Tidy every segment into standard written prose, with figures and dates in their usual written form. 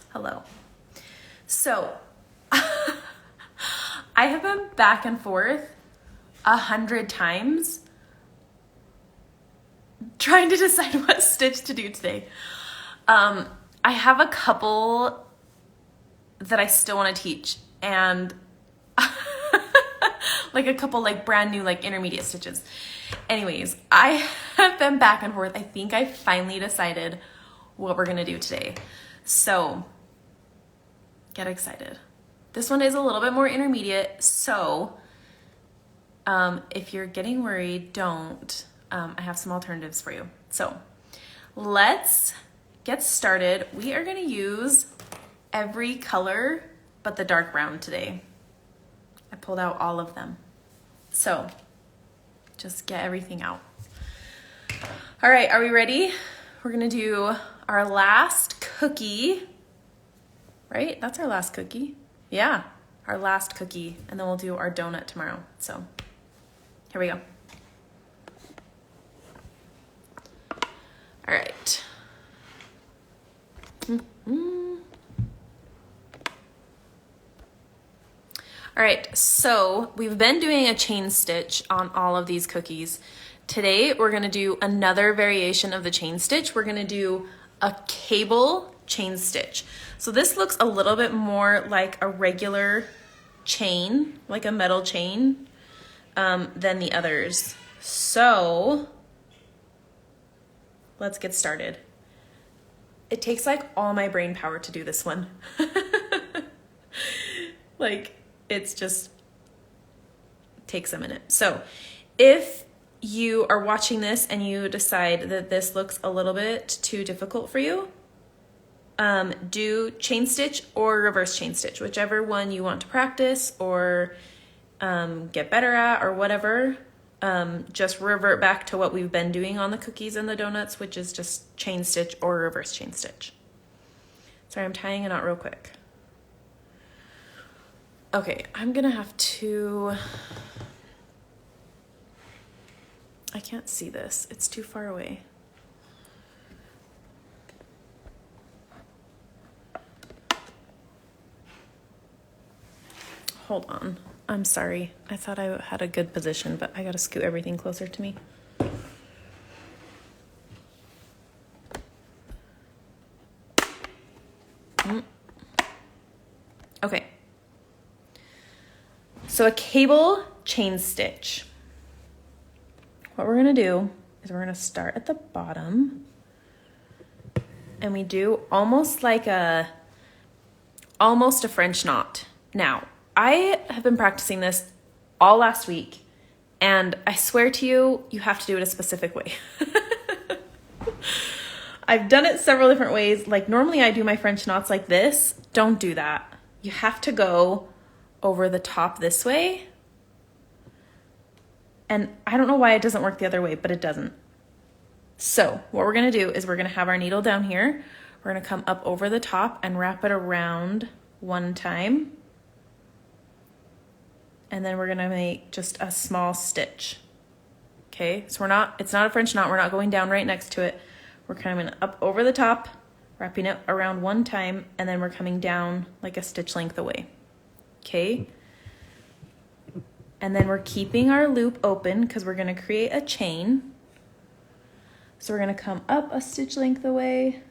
Hello. So, I have been back and forth 100 times trying to decide what stitch to do today. I have a couple that I still want to teach, and like a couple like brand new like intermediate stitches. Anyways, I have been back and forth. I think I finally decided what we're gonna do today. So get excited. This one is a little bit more intermediate, so if you're getting worried, don't. I have some alternatives for you. So let's get started. We are gonna use every color but the dark brown today. I pulled out all of them. So just get everything out. All right, are we ready? We're gonna do our last cookie, right? That's our last cookie. Yeah, our last cookie, and then we'll do our donut tomorrow. So here we go. All right. All right, so we've been doing a chain stitch on all of these cookies. Today, we're gonna do another variation of the chain stitch. We're gonna do a cable chain stitch. So this looks a little bit more like a regular chain, like a metal chain, than the others. So let's get started. It takes like all my brain power to do this one. Like, it's just takes a minute. So if you are watching this and you decide that this looks a little bit too difficult for you, do chain stitch or reverse chain stitch, whichever one you want to practice or get better at or whatever. Just revert back to what we've been doing on the cookies and the donuts, which is just chain stitch or reverse chain stitch. Sorry, I'm tying a knot real quick. Okay, I'm gonna have to, I can't see this. It's too far away. Hold on. I'm sorry. I thought I had a good position, but I gotta scoot everything closer to me. Okay. So a cable chain stitch. What we're gonna do is we're gonna start at the bottom and we do almost a French knot. Now, I have been practicing this all last week, and I swear to you, you have to do it a specific way. I've done it several different ways. Like normally I do my French knots like this. Don't do that. You have to go over the top this way. And I don't know why it doesn't work the other way, but it doesn't. So what we're gonna do is we're gonna have our needle down here. We're gonna come up over the top and wrap it around one time. And then we're gonna make just a small stitch. Okay, so it's not a French knot. We're not going down right next to it. We're coming up over the top, wrapping it around one time, and then we're coming down like a stitch length away. Okay. And then we're keeping our loop open because we're gonna create a chain. So we're gonna come up a stitch length away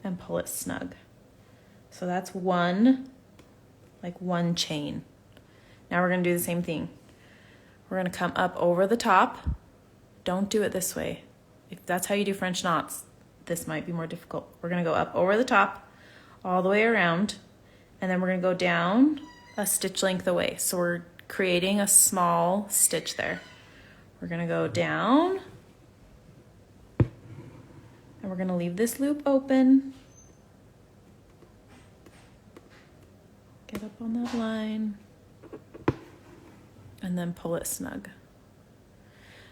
and pull it snug. So that's one chain. Now we're gonna do the same thing. We're gonna come up over the top. Don't do it this way. If that's how you do French knots, this might be more difficult. We're gonna go up over the top, all the way around, and then we're gonna go down a stitch length away. So we're creating a small stitch there. We're gonna go down, and we're gonna leave this loop open. Get up on that line, and then pull it snug.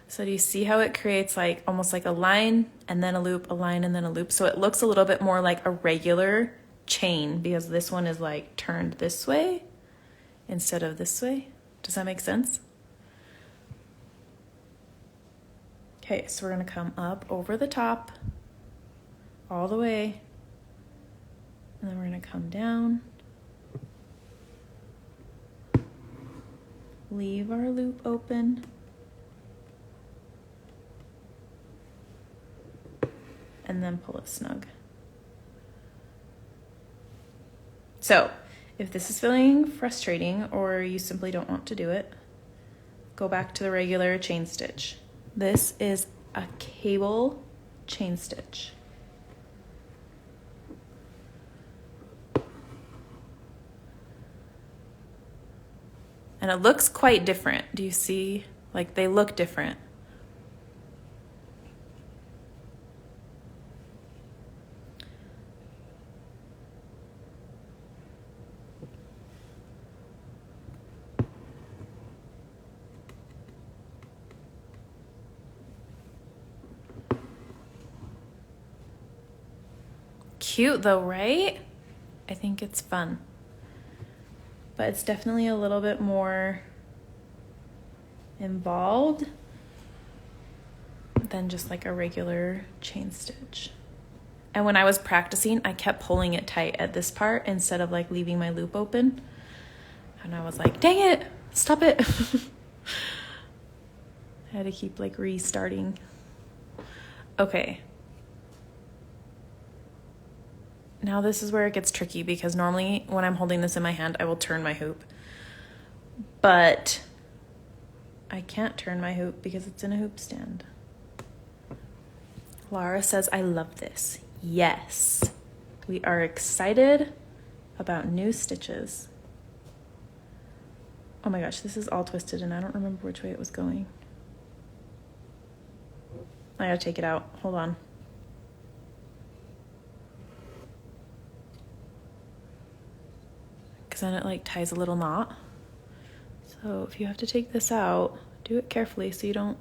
So do you see how it creates like almost like a line and then a loop, a line and then a loop? So it looks a little bit more like a regular chain because this one is like turned this way instead of this way. Does that make sense? Okay, so we're gonna come up over the top all the way. And then we're gonna come down. Leave our loop open. And then pull it snug. So, if this is feeling frustrating or you simply don't want to do it, go back to the regular chain stitch. This is a cable chain stitch. And it looks quite different. Do you see? Like, they look different. Cute though, right? I think it's fun. But it's definitely a little bit more involved than just like a regular chain stitch. And when I was practicing, I kept pulling it tight at this part instead of like leaving my loop open. And I was like, dang it, stop it. I had to keep like restarting. Okay. Now this is where it gets tricky because normally when I'm holding this in my hand, I will turn my hoop. But I can't turn my hoop because it's in a hoop stand. Laura says, I love this. Yes, we are excited about new stitches. Oh my gosh, this is all twisted and I don't remember which way it was going. I gotta take it out, hold on. Because then it like ties a little knot. So if you have to take this out, do it carefully so you don't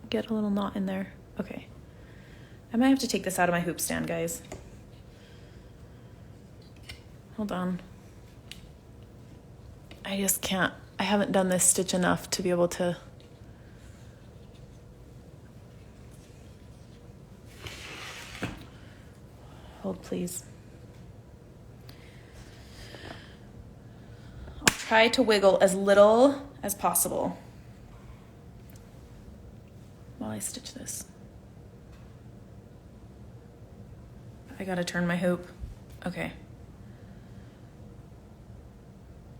get a little knot in there. Okay. I might have to take this out of my hoop stand, guys. Hold on. I just can't. I haven't done this stitch enough to be able to. Hold, please. Try to wiggle as little as possible while I stitch this. I gotta turn my hoop. Okay.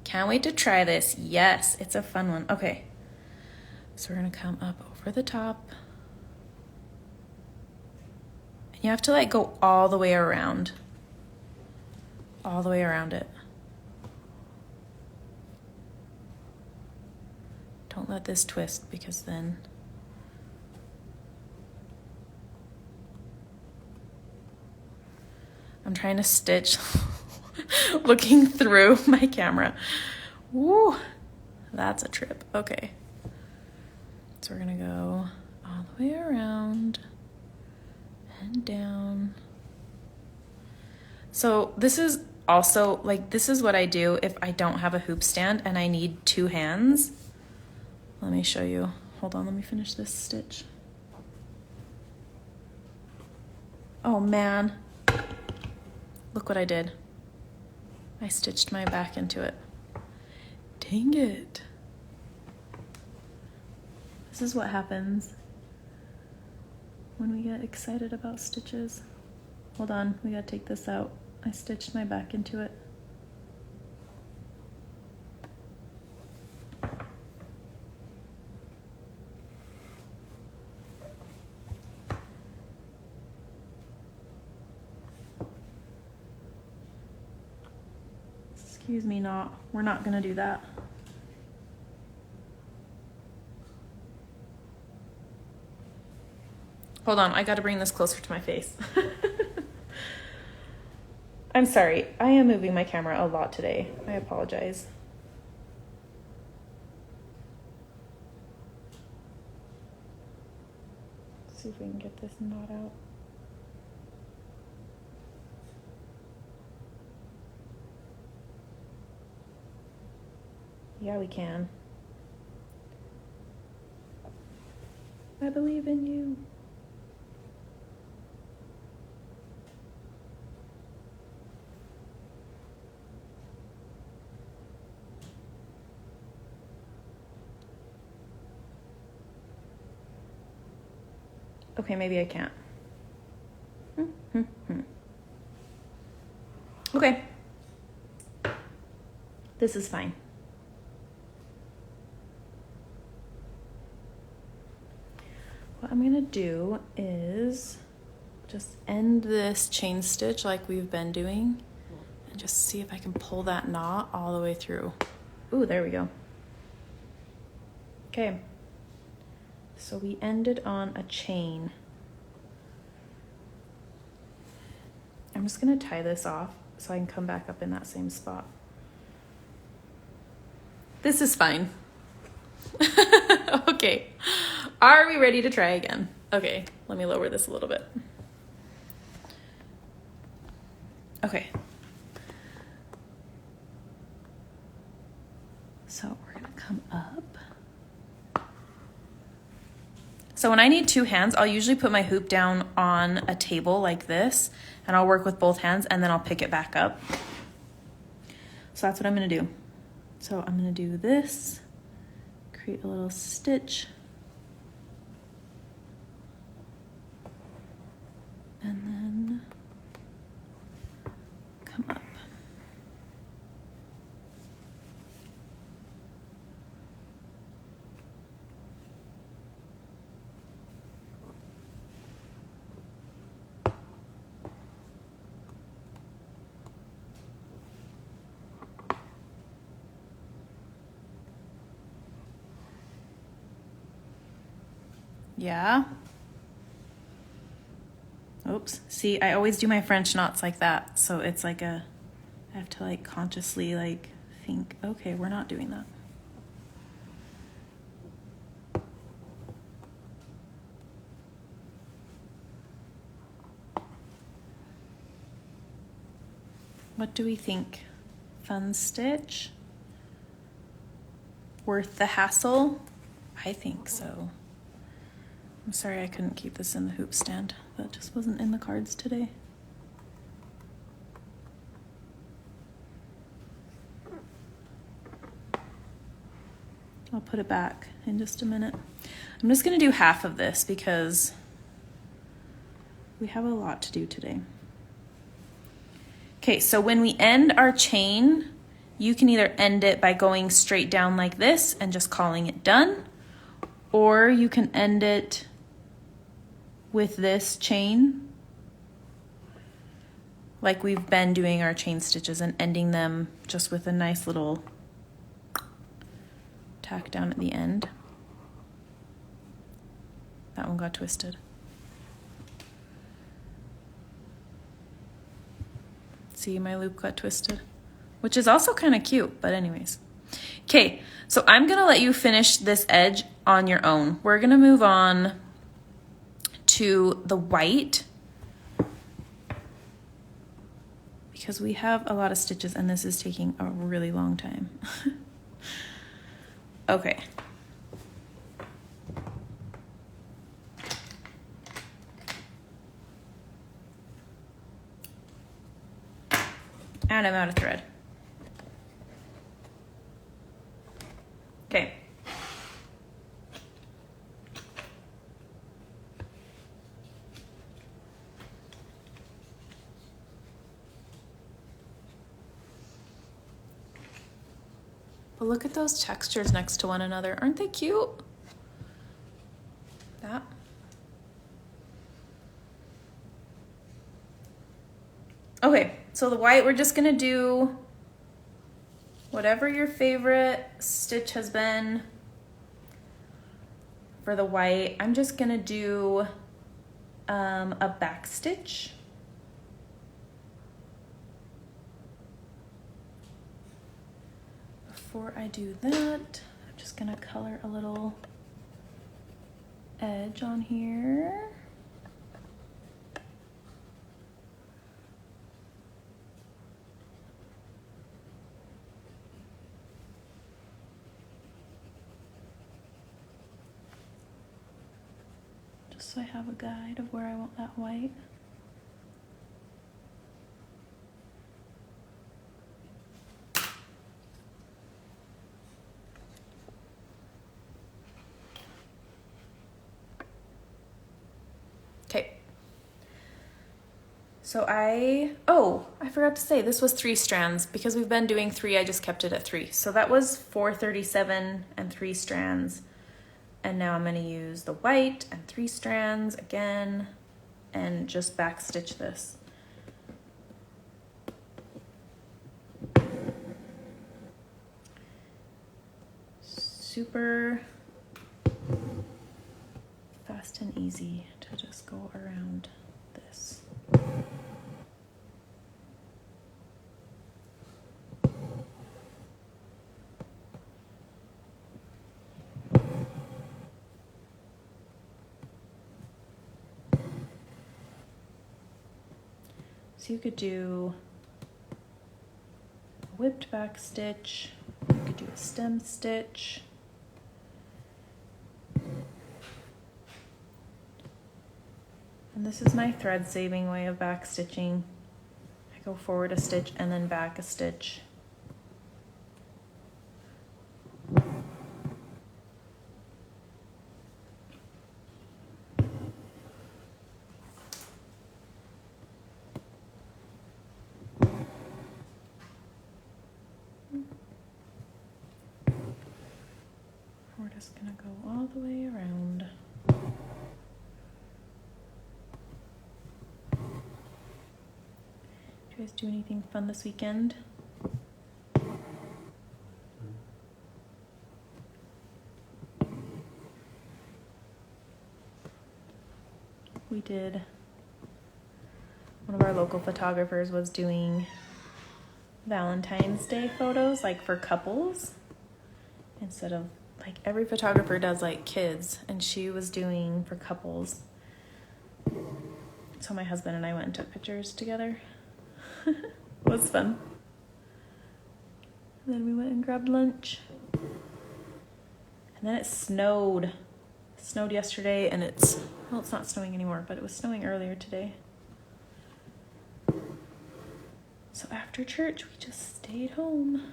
Can't wait to try this. Yes, it's a fun one. Okay. So we're gonna come up over the top. And you have to like go all the way around. All the way around it. Don't let this twist because then I'm trying to stitch looking through my camera. Woo, that's a trip. Okay. So we're gonna go all the way around and down. So this is also like, this is what I do if I don't have a hoop stand and I need two hands. Let me show you. Hold on, let me finish this stitch. Oh man. Look what I did. I stitched my back into it. Dang it. This is what happens when we get excited about stitches. Hold on, we gotta take this out. I stitched my back into it. Excuse me, we're not gonna do that. Hold on, I gotta bring this closer to my face. I'm sorry, I am moving my camera a lot today. I apologize. Let's see if we can get this knot out. Yeah, we can. I believe in you. Okay, maybe I can't. Okay. This is fine. What I'm gonna do is just end this chain stitch like we've been doing and just see if I can pull that knot all the way through. Ooh, there we go. Okay. So we ended on a chain. I'm just gonna tie this off so I can come back up in that same spot. This is fine. Okay. Are we ready to try again? Okay, let me lower this a little bit. Okay. So we're gonna come up. So when I need two hands, I'll usually put my hoop down on a table like this, and I'll work with both hands, and then I'll pick it back up. So that's what I'm gonna do. So I'm gonna do this, create a little stitch, and then come up. Yeah. Oops. See, I always do my French knots like that. So it's like I have to like consciously like think, okay, we're not doing that. What do we think? Fun stitch? Worth the hassle? I think so. I'm sorry I couldn't keep this in the hoop stand. That just wasn't in the cards today. I'll put it back in just a minute. I'm just gonna do half of this because we have a lot to do today. Okay, so when we end our chain, you can either end it by going straight down like this and just calling it done, or you can end it with this chain like we've been doing our chain stitches and ending them just with a nice little tack down at the end. That one got twisted. See, my loop got twisted, which is also kind of cute, but anyways. Okay, so I'm gonna let you finish this edge on your own. We're gonna move on to the white because we have a lot of stitches and this is taking a really long time. Okay. And I'm out of thread. Okay. But look at those textures next to one another. Aren't they cute? That. Okay, so the white, we're just gonna do whatever your favorite stitch has been for the white. I'm just gonna do a back stitch. Before I do that, I'm just gonna color a little edge on here. Just so I have a guide of where I want that white. So I forgot to say, this was 3 strands. Because we've been doing 3, I just kept it at 3. So that was 437 and 3 strands. And now I'm gonna use the white and 3 strands again and just back stitch this. Super fast and easy to just go around this. So you could do a whipped back stitch, you could do a stem stitch. And this is my thread saving way of back stitching. I go forward a stitch and then back a stitch. We're just gonna go all the way around. Did you guys do anything fun this weekend? We did. One of our local photographers was doing Valentine's Day photos, like for couples, instead of like every photographer does like kids, and she was doing for couples. So my husband and I went and took pictures together. It was fun. And then we went and grabbed lunch. And then it snowed. It snowed yesterday, and it's not snowing anymore, but it was snowing earlier today. So after church, we just stayed home.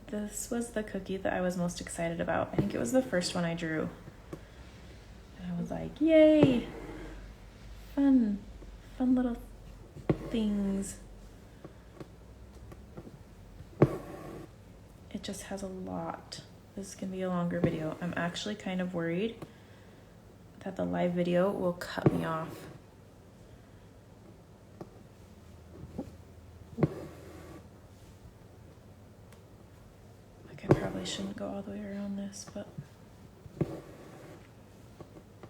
This was the cookie that I was most excited about. I think it was the first one I drew. And I was like, yay! Fun little things. It just has a lot. This is gonna be a longer video. I'm actually kind of worried that the live video will cut me off. Like I probably shouldn't go all the way around this, but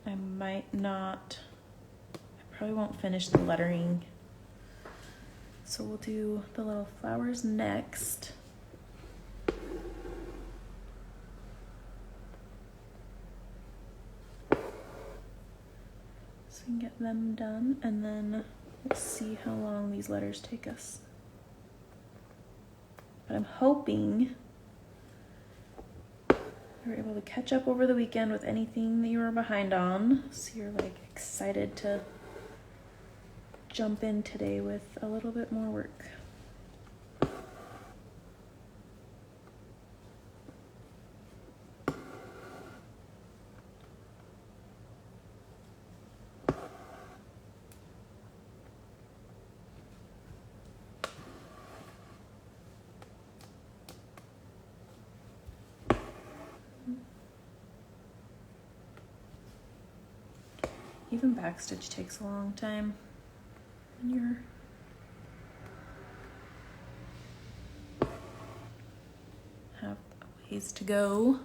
I might not. I probably won't finish the lettering. So we'll do the little flowers next. So we can get them done, and then we'll see how long these letters take us. But I'm hoping you were able to catch up over the weekend with anything that you were behind on. So you're like excited to jump in today with a little bit more work. Even backstitch takes a long time when you're have ways to go.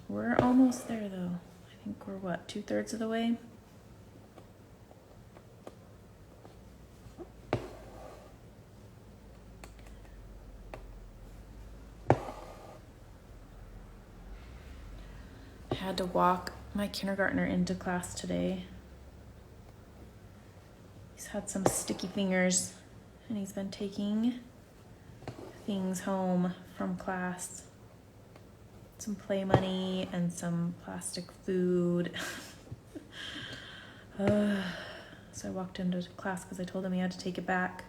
We're almost there though. I think we're what, 2/3 of the way? I had to walk my kindergartner into class today. He's had some sticky fingers and he's been taking things home from class. Some play money and some plastic food. So I walked into class because I told him he had to take it back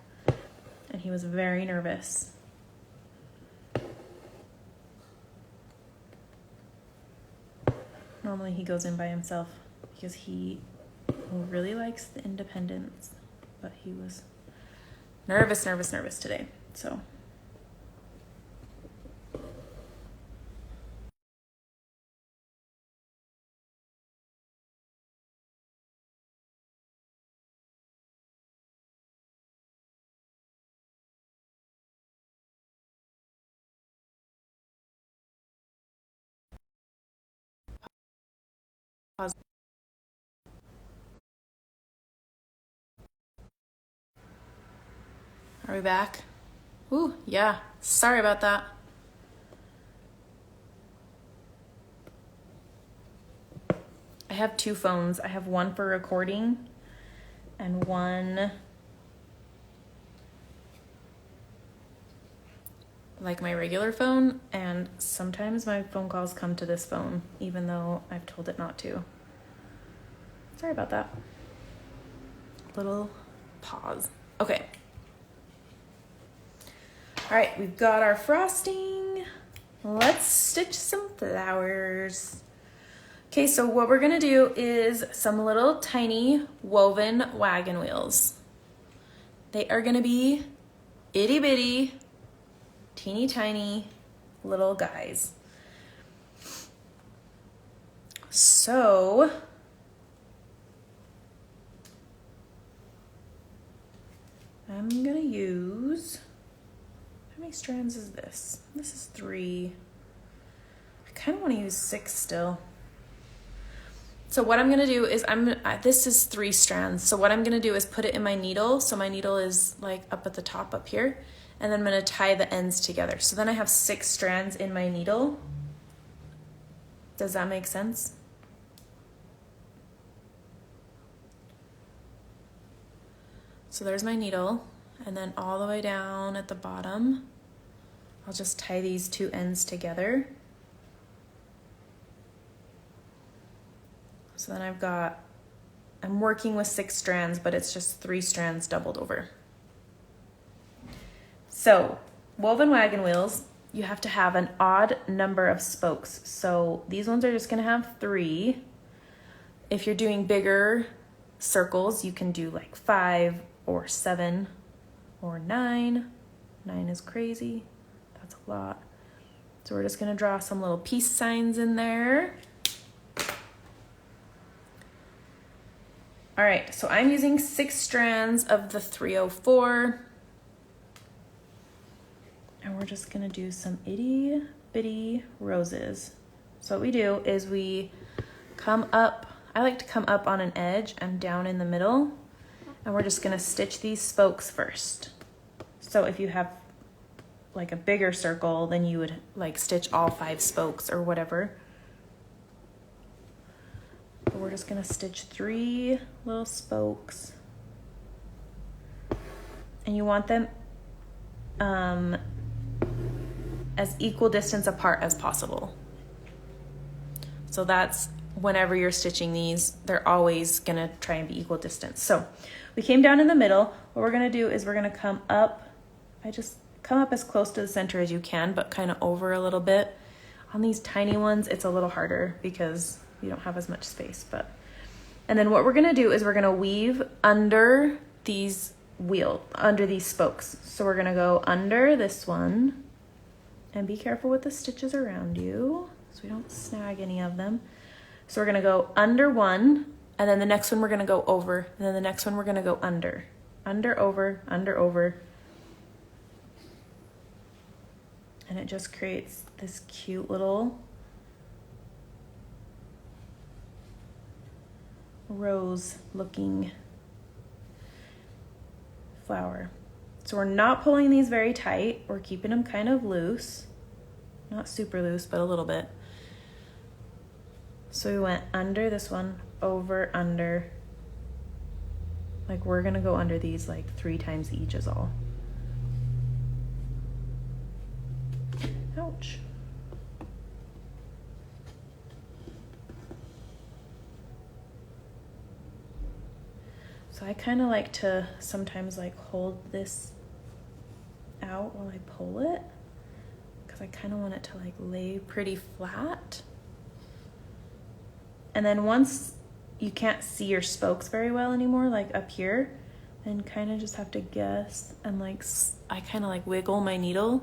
and he was very nervous. Normally he goes in by himself because he really likes the independence, but he was nervous today, so. Pause. Are we back? Ooh, yeah, sorry about that. I have two phones. I have one for recording and one like my regular phone, and sometimes my phone calls come to this phone even though I've told it not to. Sorry about that. Little pause. Okay. All right, we've got our frosting. Let's stitch some flowers. Okay, so what we're gonna do is some little tiny woven wagon wheels. They are gonna be itty bitty, teeny tiny little guys. So I'm gonna use, how many strands is this? This is 3. I kind of want to use 6 still. So what I'm gonna do is this is 3 strands. So what I'm gonna do is put it in my needle. So my needle is like up at the top up here, and then I'm gonna tie the ends together. So then I have 6 strands in my needle. Does that make sense? So there's my needle, and then all the way down at the bottom, I'll just tie these 2 ends together. So then I'm working with 6 strands, but it's just 3 strands doubled over. So woven wagon wheels, you have to have an odd number of spokes. So these ones are just gonna have 3. If you're doing bigger circles, you can do like 5 or 7 or 9. 9 is crazy, that's a lot. So we're just gonna draw some little peace signs in there. All right, so I'm using 6 strands of the 304. And we're just gonna do some itty bitty roses. So what we do is we come up, I like to come up on an edge and down in the middle, and we're just gonna stitch these spokes first. So if you have like a bigger circle, then you would like stitch all 5 spokes or whatever. But we're just gonna stitch 3 little spokes. And you want them as equal distance apart as possible. So that's whenever you're stitching these, they're always gonna try and be equal distance. So we came down in the middle. What we're gonna do is we're gonna come up. I just come up as close to the center as you can, but kind of over a little bit. On these tiny ones, it's a little harder because you don't have as much space, and then what we're gonna do is we're gonna weave under these under these spokes. So we're gonna go under this one, and be careful with the stitches around you so we don't snag any of them. So we're gonna go under one, and then the next one we're gonna go over, and then the next one we're gonna go under, over, under, over. And it just creates this cute little rose looking flower. So we're not pulling these very tight, we're keeping them kind of loose, not super loose, but a little bit. So we went under this one, over, under, Like we're gonna go under these like 3 times each is all. Ouch. So I kind of like to sometimes like hold this out while I pull it, because I kind of want it to like lay pretty flat. And then once you can't see your spokes very well anymore, like up here, then kind of just have to guess and like, I kind of like wiggle my needle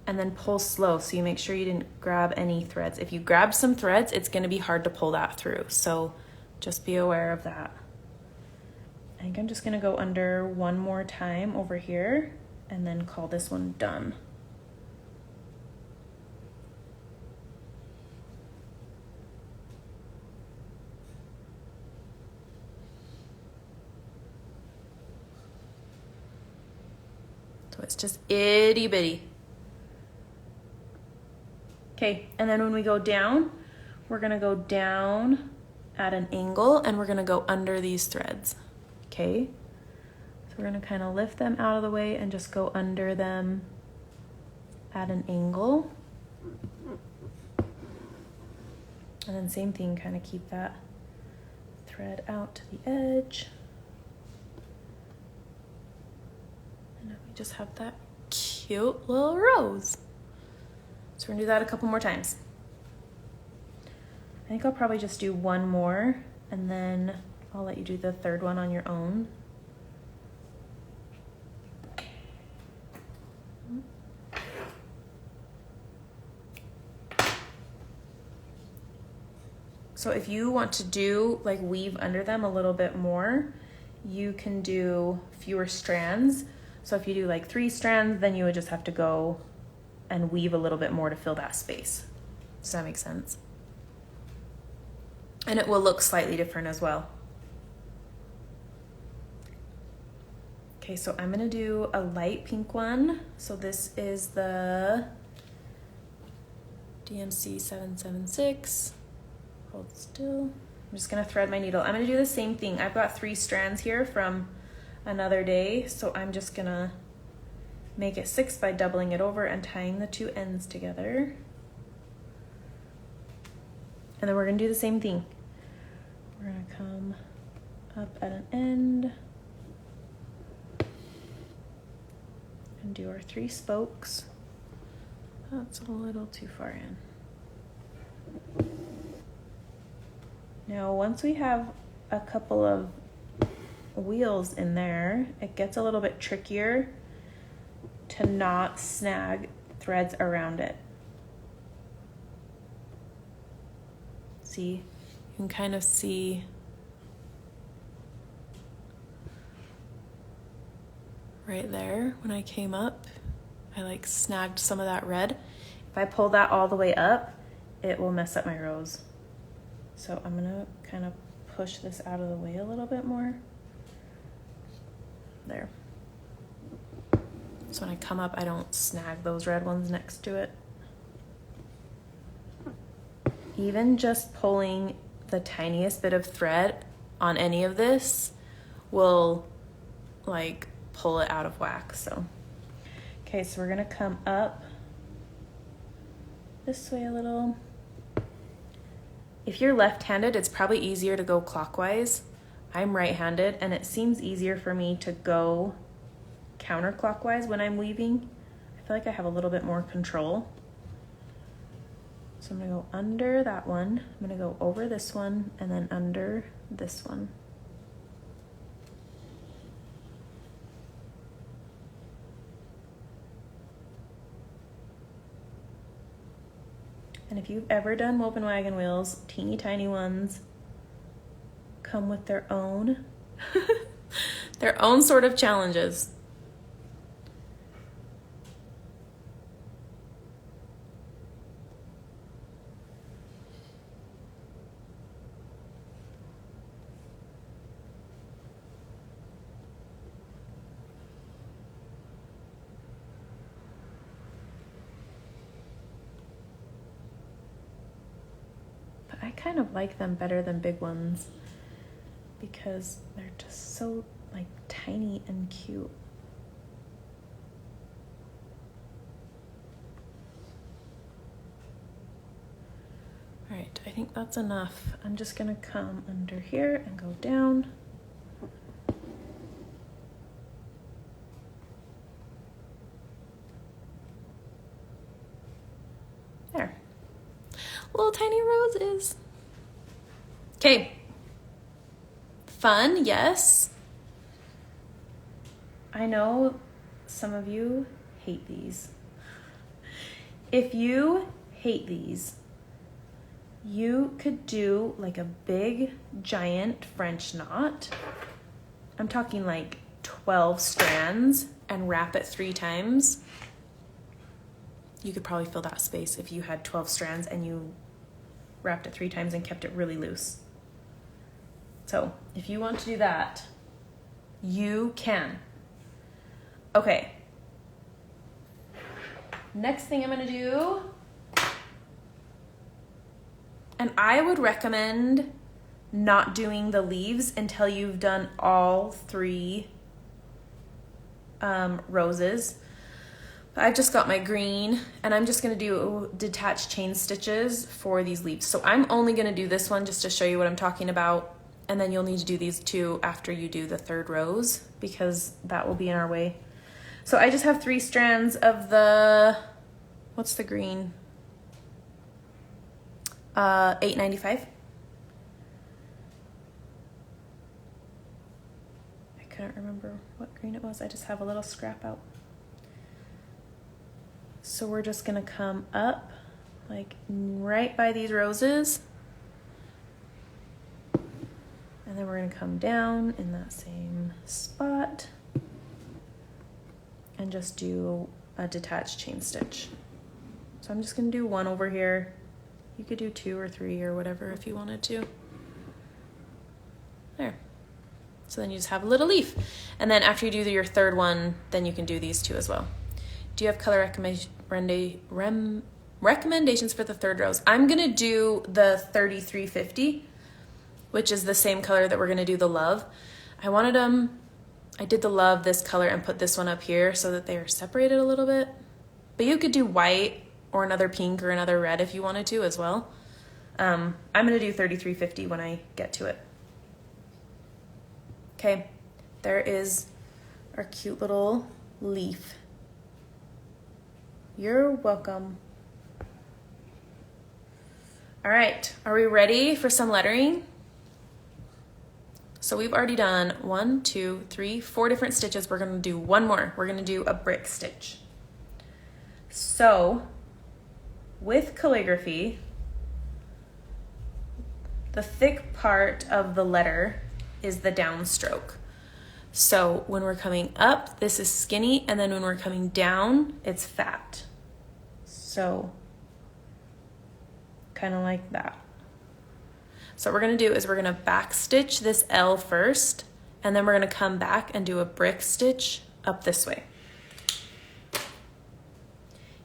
and then pull slow so you make sure you didn't grab any threads. If you grab some threads, it's going to be hard to pull that through. So just be aware of that. I think I'm just going to go under one more time over here and then call this one done. So it's just itty bitty. Okay, and then when we go down, we're gonna go down at an angle and we're gonna go under these threads, okay? So we're gonna kind of lift them out of the way and just go under them at an angle. And then same thing, kind of keep that thread out to the edge. And then we just have that cute little rose. So we're gonna do that a couple more times. I think I'll probably just do one more and then I'll let you do the third one on your own. So if you want to do like weave under them a little bit more, you can do fewer strands. So if you do like 3 strands, then you would just have to go and weave a little bit more to fill that space. Does that make sense? And it will look slightly different as well. Okay, so I'm gonna do a light pink one. So this is the DMC 776. Hold still. I'm just gonna thread my needle. I'm gonna do the same thing. I've got 3 strands here from another day, so I'm just gonna make it 6 by doubling it over and tying the 2 ends together. And then we're gonna do the same thing. We're gonna come up at an end and do our 3 spokes. That's a little too far in. Now, once we have a couple of wheels in there, it gets a little bit trickier to not snag threads around it. See, you can kind of see right there when I came up, I like snagged some of that red. If I pull that all the way up, it will mess up my rose. So I'm gonna kind of push this out of the way a little bit more. There. So when I come up, I don't snag those red ones next to it. Even just pulling the tiniest bit of thread on any of this will like pull it out of whack. So, okay, so we're gonna come up this way a little. If you're left-handed, it's probably easier to go clockwise. I'm right-handed and it seems easier for me to go counterclockwise when I'm weaving. I feel like I have a little bit more control. So I'm gonna go under that one. I'm gonna go over this one and then under this one. And if you've ever done woven wagon wheels, teeny tiny ones come with their own their own sort of challenges. I kind of like them better than big ones because they're just so like tiny and cute. All right, I think that's enough. I'm just gonna come under here and go down. There. Little tiny roses. Okay. Fun, yes. I know some of you hate these. If you hate these, you could do like a big giant French knot. I'm talking like 12 strands and wrap it 3 times. You could probably fill that space if you had 12 strands and you wrapped it 3 times and kept it really loose. So if you want to do that, you can. Okay. Next thing I'm gonna do, and I would recommend not doing the leaves until you've done all 3 roses. I've just got my green and I'm just gonna do detached chain stitches for these leaves. So I'm only gonna do this one just to show you what I'm talking about. And then you'll need to do these 2 after you do the 3rd rose because that will be in our way. So I just have 3 strands of the, what's the green? 895. I couldn't remember what green it was. I just have a little scrap out. So we're just gonna come up like right by these roses. And then we're gonna come down in that same spot and just do a detached chain stitch. So I'm just gonna do 1 over here. You could do 2 or 3 or whatever if you wanted to. There. So then you just have a little leaf. And then after you do your 3rd one, then you can do these 2 as well. Do you have color recommendations for the 3rd rose? I'm gonna do the 3350, which is the same color that we're gonna do the love. I did the love this color and put this one up here so that they are separated a little bit. But you could do white or another pink or another red if you wanted to as well. I'm gonna do 3350 when I get to it. Okay, there is our cute little leaf. You're welcome. All right, are we ready for some lettering? So we've already done 1, 2, 3, 4 different stitches. We're gonna do 1 more. We're gonna do a brick stitch. So with calligraphy, the thick part of the letter is the downstroke. So when we're coming up, this is skinny, and then when we're coming down, it's fat. So kind of like that. So what we're gonna do is we're gonna back stitch this L first, and then we're gonna come back and do a brick stitch up this way.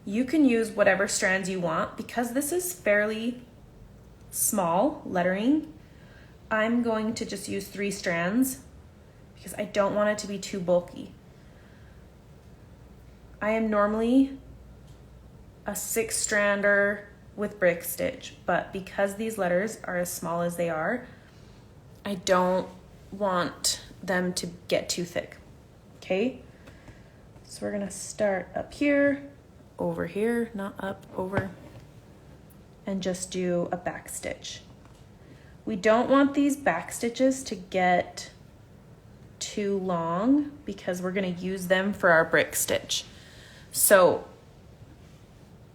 You can use whatever strands you want. Because this is fairly small lettering, I'm going to just use 3 strands because I don't want it to be too bulky. I am normally a 6-strander with brick stitch, but because these letters are as small as they are, I don't want them to get too thick. Okay, so we're gonna start up here, over here, not up, over, and just do a back stitch. We don't want these back stitches to get too long because we're gonna use them for our brick stitch. So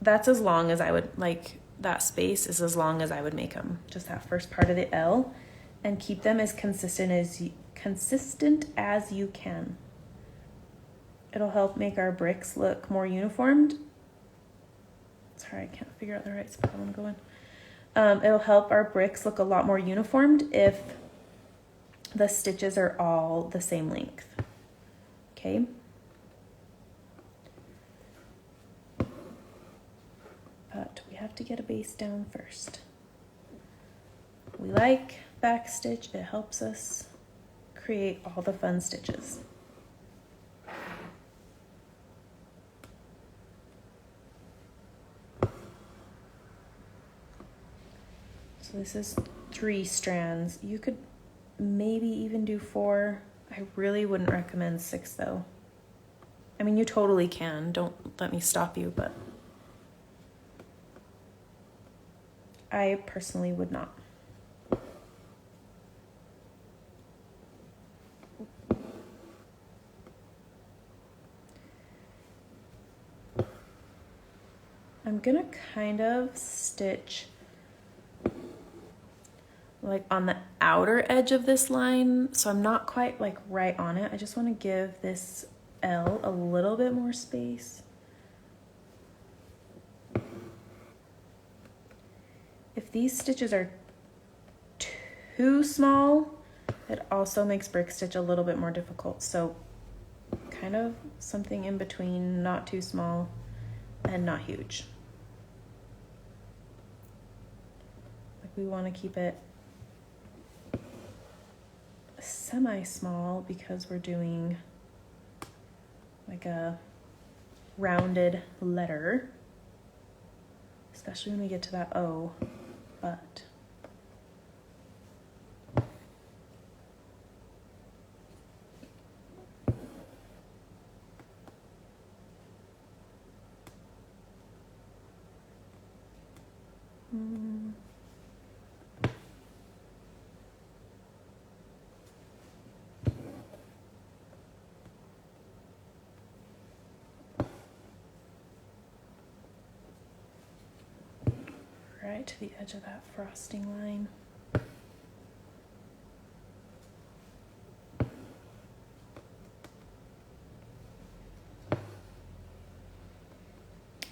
that's as long as I would, like, that space is as long as I would make them. Just that first part of the L, and keep them as consistent as you can. It'll help make our bricks look more uniformed. Sorry, I can't figure out the right spot I want to go in. It'll help our bricks look a lot more uniformed if the stitches are all the same length. Okay. But we have to get a base down first. We like back stitch, it helps us create all the fun stitches. So this is 3 strands. You could maybe even do 4. I really wouldn't recommend 6 though. I mean, you totally can. Don't let me stop you, but I personally would not. I'm gonna kind of stitch like on the outer edge of this line, so I'm not quite like right on it. I just want to give this L a little bit more space. If these stitches are too small, it also makes brick stitch a little bit more difficult. So kind of something in between, not too small and not huge. Like we want to keep it semi-small because we're doing like a rounded letter, especially when we get to that O, but right to the edge of that frosting line.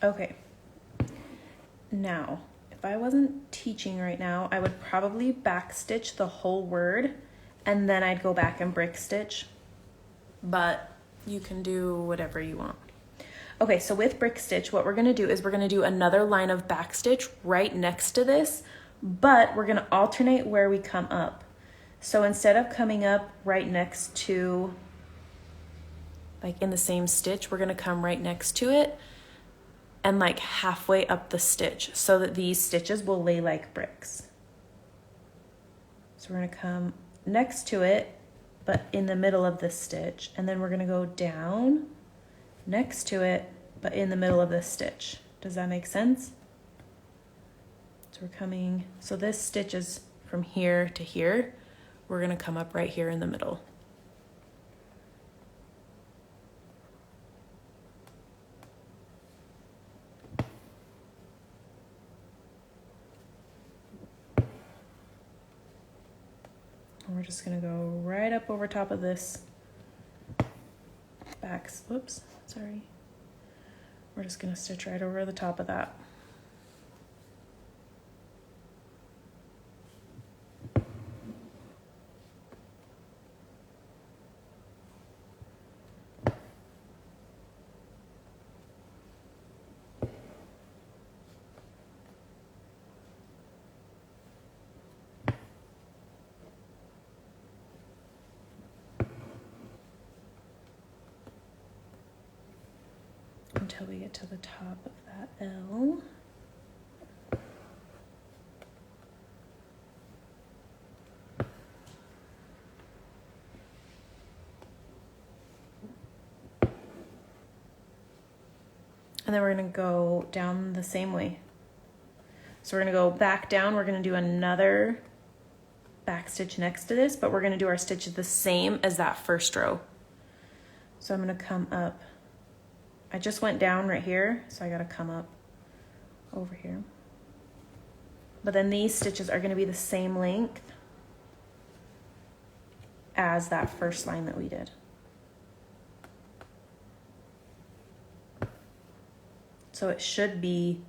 Okay, now if I wasn't teaching right now, I would probably backstitch the whole word and then I'd go back and brick stitch, but you can do whatever you want. Okay, so with brick stitch, what we're gonna do is we're gonna do another line of backstitch right next to this, but we're gonna alternate where we come up. So instead of coming up right next to, like in the same stitch, we're gonna come right next to it and like halfway up the stitch so that these stitches will lay like bricks. So we're gonna come next to it, but in the middle of this stitch, and then we're gonna go down next to it, but in the middle of this stitch. Does that make sense? So we're coming, so this stitch is from here to here. We're gonna come up right here in the middle. And we're just gonna go right up over top of this back, whoops, sorry. We're just gonna stitch right over the top of that. Until we get to the top of that L. And then we're gonna go down the same way. So we're gonna go back down, we're gonna do another back stitch next to this, but we're gonna do our stitches the same as that first row. So I'm gonna come up. I just went down right here, so I gotta come up over here. But then these stitches are gonna be the same length as that first line that we did. So it should be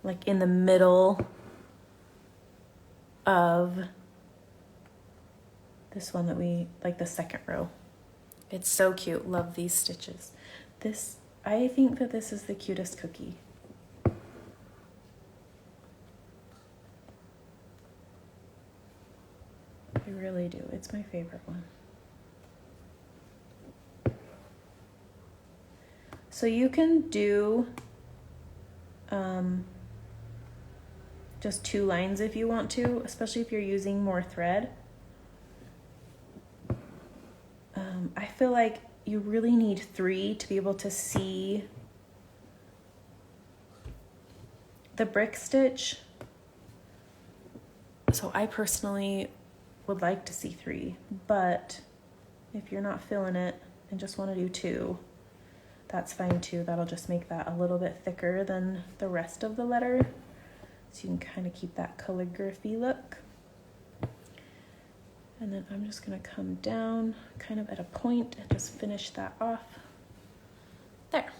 like in the middle of this one that we, like the second row. It's so cute, love these stitches. This, I think that this is the cutest cookie. I really do, it's my favorite one. So you can do just 2 lines if you want to, especially if you're using more thread. I feel like you really need 3 to be able to see the brick stitch. So I personally would like to see 3, but if you're not feeling it and just want to do 2, that's fine too. That'll just make that a little bit thicker than the rest of the letter, so you can kind of keep that calligraphy look. And then I'm just gonna come down kind of at a point and just finish that off. There.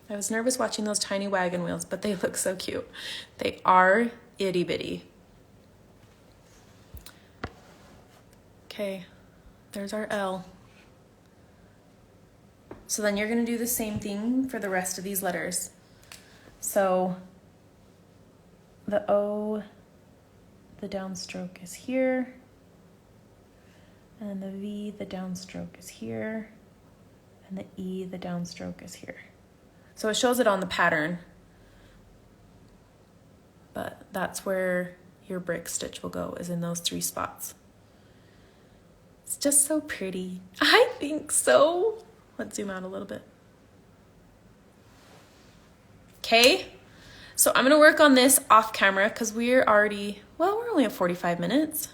I was nervous watching those tiny wagon wheels, but they look so cute. They are itty bitty. Okay, there's our L. So then you're gonna do the same thing for the rest of these letters. So the O, the downstroke is here. And the V, the downstroke is here. And the E, the downstroke is here. So it shows it on the pattern, but that's where your brick stitch will go, is in those 3 spots. It's just so pretty. I think so. Let's zoom out a little bit. Okay, so I'm gonna work on this off camera because we're already, well, we're only at 45 minutes.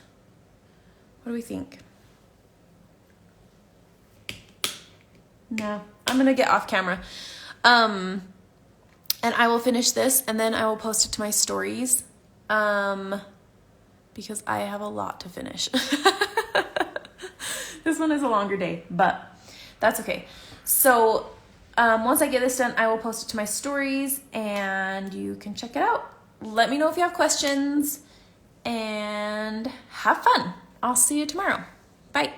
What do we think? No, I'm gonna get off camera. And I will finish this and then I will post it to my stories. Because I have a lot to finish. This one is a longer day, but that's okay. So once I get this done, I will post it to my stories and you can check it out. Let me know if you have questions and have fun. I'll see you tomorrow. Bye.